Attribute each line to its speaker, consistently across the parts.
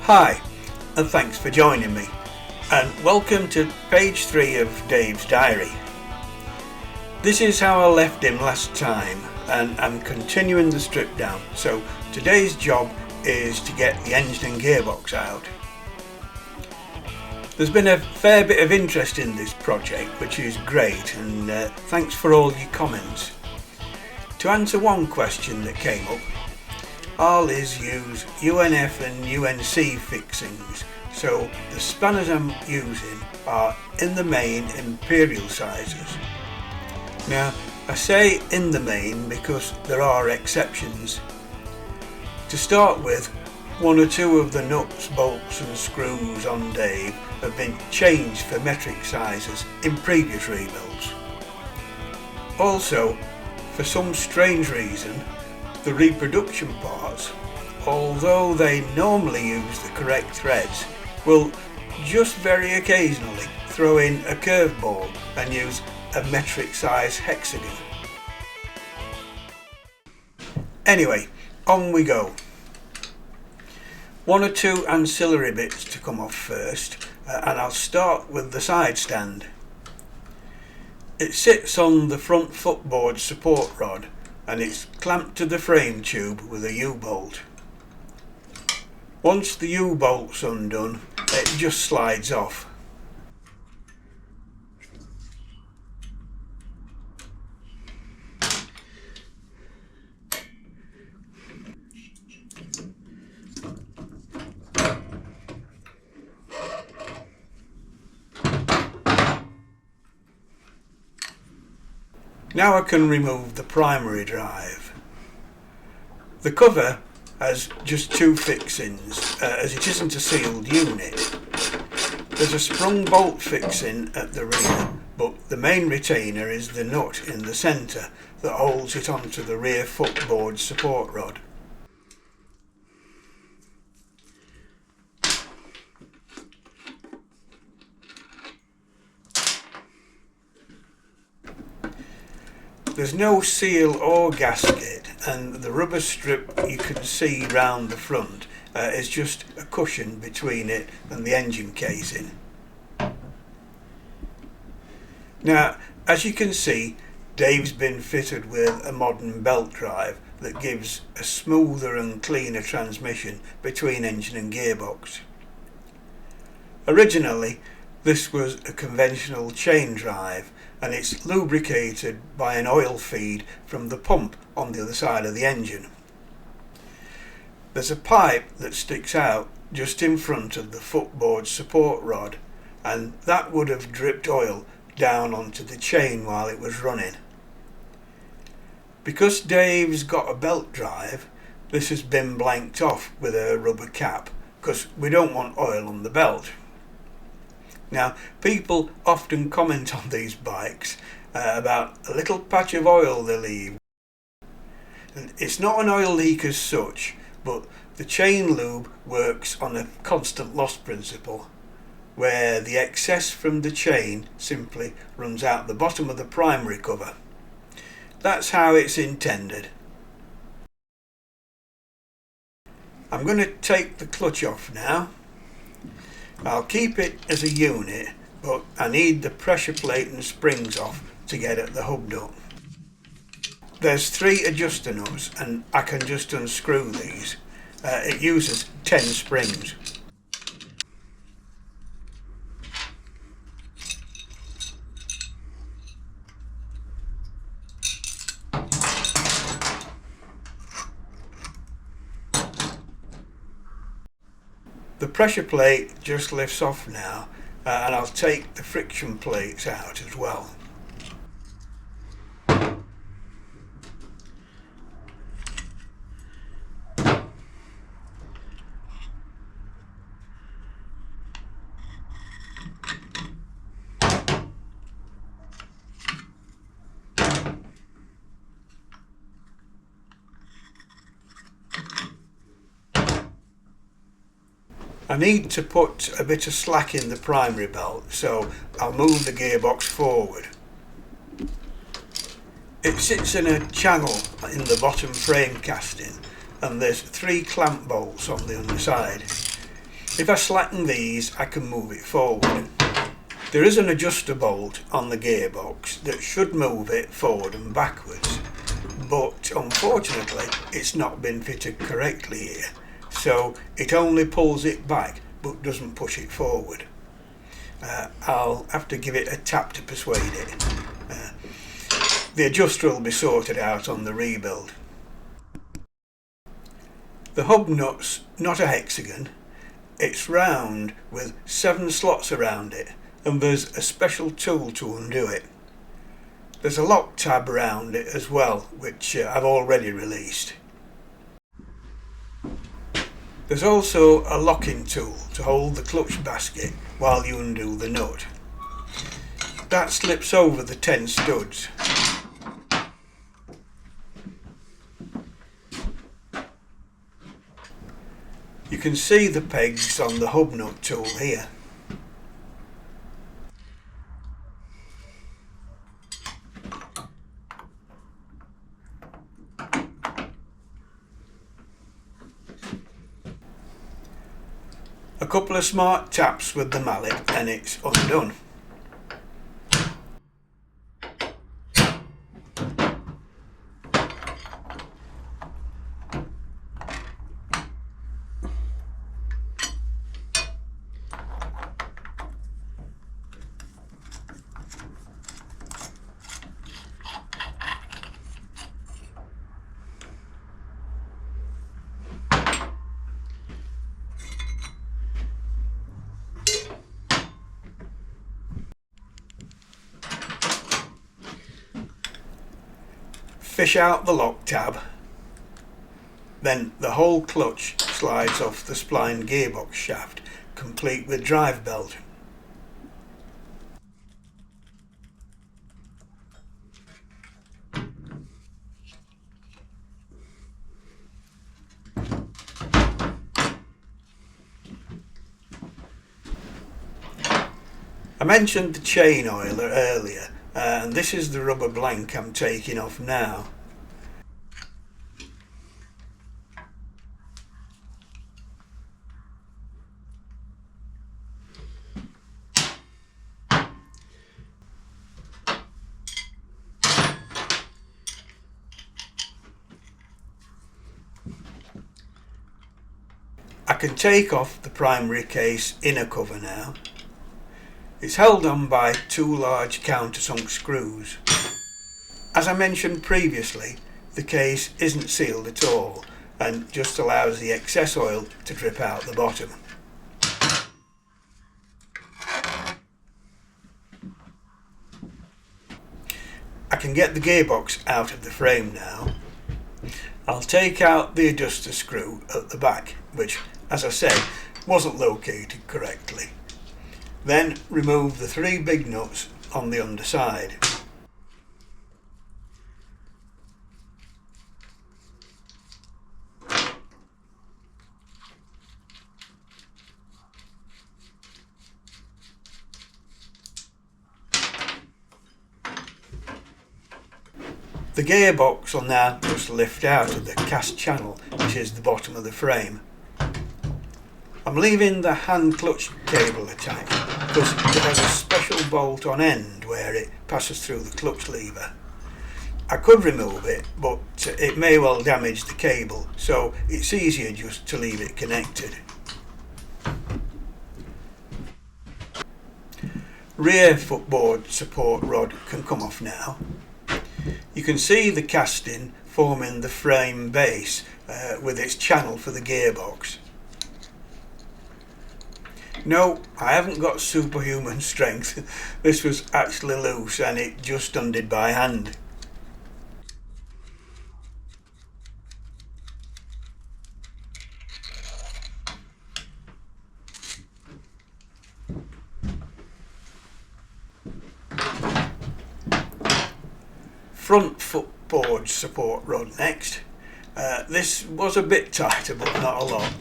Speaker 1: Hi, and thanks for joining me, and welcome to page 3 of Dave's diary. This is how I left him last time, and I'm continuing the strip down, so today's job is to get the engine and gearbox out. There's been a fair bit of interest in this project, which is great, and thanks for all your comments. To answer one question that came up, Harleys use UNF and UNC fixings, so the spanners I'm using are in the main imperial sizes. Now I say in the main because there are exceptions. To start with, one or two of the nuts, bolts and screws on Dave have been changed for metric sizes in previous rebuilds. Also, for some strange reason, the reproduction parts, although they normally use the correct threads, will just very occasionally throw in a curveball and use a metric size hexagon. Anyway, on we go. One or two ancillary bits to come off first, and I'll start with the side stand. It sits on the front footboard support rod and it's clamped to the frame tube with a U-bolt. Once the U-bolt's undone, it just slides off. Now I can remove the primary drive. The cover has just two fixings, as it isn't a sealed unit. There's a sprung bolt fixing at the rear, but the main retainer is the nut in the centre that holds it onto the rear footboard support rod. There's no seal or gasket, and the rubber strip you can see round the front is just a cushion between it and the engine casing. Now, as you can see, Dave's been fitted with a modern belt drive that gives a smoother and cleaner transmission between engine and gearbox. Originally, this was a conventional chain drive, and it's lubricated by an oil feed from the pump on the other side of the engine. There's a pipe that sticks out just in front of the footboard support rod, and that would have dripped oil down onto the chain while it was running. Because Dave's got a belt drive, this has been blanked off with a rubber cap, because we don't want oil on the belt. Now, people often comment on these bikes about a little patch of oil they leave. And it's not an oil leak as such, but the chain lube works on a constant loss principle, where the excess from the chain simply runs out the bottom of the primary cover. That's how it's intended. I'm going to take the clutch off now. I'll keep it as a unit, but I need the pressure plate and springs off to get at the hub nut. There's 3 adjuster nuts and I can just unscrew these. It uses 10 springs. The pressure plate just lifts off now, and I'll take the friction plates out as well. I need to put a bit of slack in the primary belt, so I'll move the gearbox forward. It sits in a channel in the bottom frame casting, and there's 3 clamp bolts on the underside. If I slacken these, I can move it forward. There is an adjuster bolt on the gearbox that should move it forward and backwards, but unfortunately it's not been fitted correctly here, so it only pulls it back but doesn't push it forward. I'll have to give it a tap to persuade it. The adjuster will be sorted out on the rebuild. The hub nut's not a hexagon, it's round with 7 slots around it, and there's a special tool to undo it. There's a lock tab around it as well, which I've already released. There's also a locking tool to hold the clutch basket while you undo the nut. That slips over the 10 studs. You can see the pegs on the hub nut tool here. A couple of smart taps with the mallet and it's undone. Fish out the lock tab, then the whole clutch slides off the splined gearbox shaft, complete with drive belt. I mentioned the chain oiler earlier, and this is the rubber blank I'm taking off now. I can take off the primary case inner cover now. It's held on by 2 large countersunk screws. As I mentioned previously, the case isn't sealed at all and just allows the excess oil to drip out the bottom. I can get the gearbox out of the frame now. I'll take out the adjuster screw at the back, which, as I said, wasn't located correctly. Then remove the 3 big nuts on the underside. The gearbox will now just lift out of the cast channel, which is the bottom of the frame. I'm leaving the hand clutch cable attached because it has a special bolt on end where it passes through the clutch lever. I could remove it, but it may well damage the cable, so it's easier just to leave it connected. Rear footboard support rod can come off now. You can see the casting forming the frame base with its channel for the gearbox. No, I haven't got superhuman strength. This was actually loose and it just undid by hand. Front footboard support rod next. This was a bit tighter but not a lot.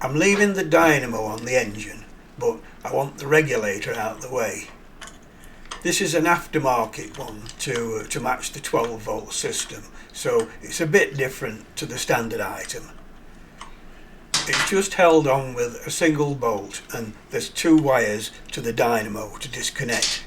Speaker 1: I'm leaving the dynamo on the engine, but I want the regulator out of the way. This is an aftermarket one to match the 12 volt system, so it's a bit different to the standard item. It's just held on with a single bolt, and there's 2 wires to the dynamo to disconnect.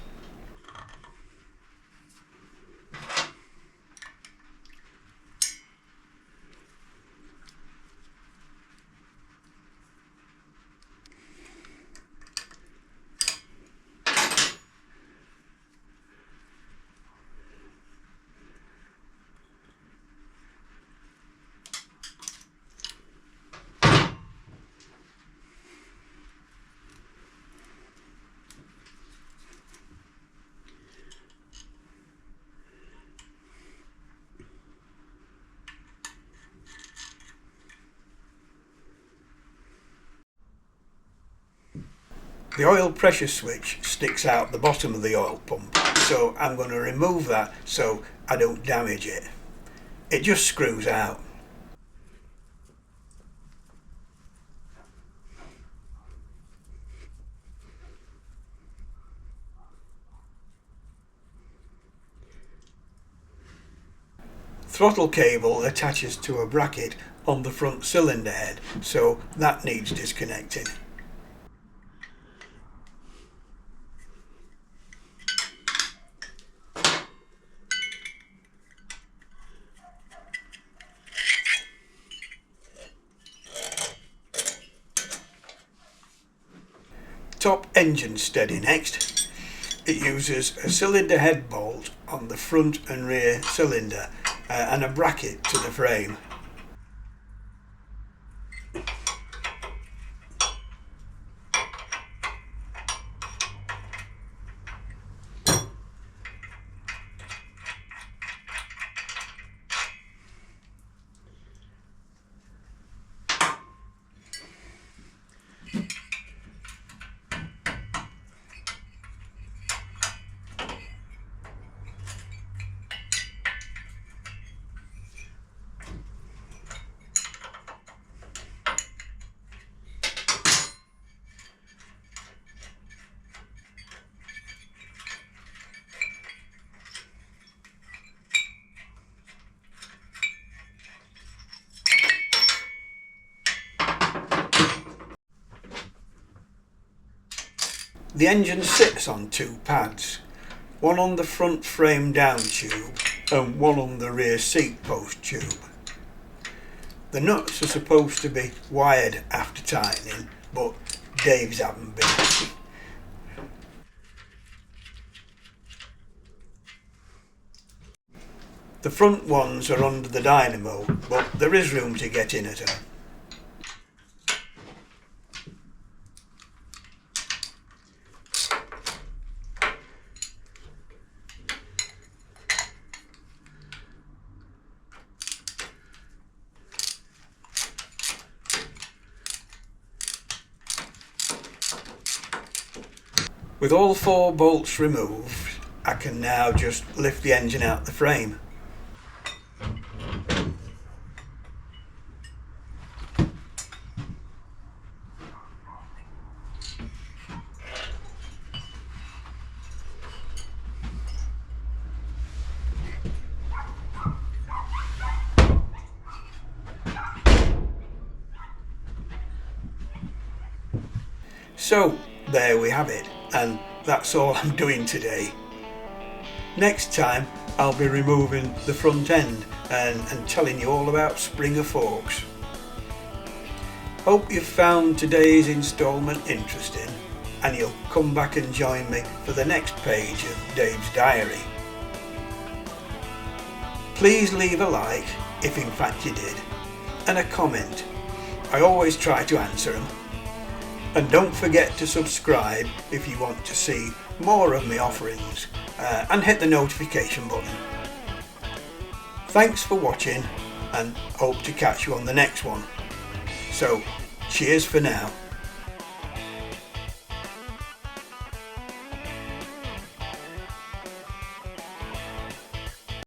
Speaker 1: The oil pressure switch sticks out the bottom of the oil pump, so I'm going to remove that so I don't damage it. It just screws out. Throttle cable attaches to a bracket on the front cylinder head, so that needs disconnecting. Top engine steady next. It uses a cylinder head bolt on the front and rear cylinder and a bracket to the frame. The engine sits on 2 pads, one on the front frame down tube and one on the rear seat post tube. The nuts are supposed to be wired after tightening, but Dave's haven't been. The front ones are under the dynamo, but there is room to get in at them. With all 4 bolts removed, I can now just lift the engine out the frame. So there we have it, and that's all I'm doing today. Next time I'll be removing the front end and telling you all about Springer forks. Hope you've found today's instalment interesting and you'll come back and join me for the next page of Dave's diary. Please leave a like if in fact you did, and a comment. I always try to answer them. And don't forget to subscribe if you want to see more of my offerings, and hit the notification button. Thanks for watching, and hope to catch you on the next one. So, cheers for now.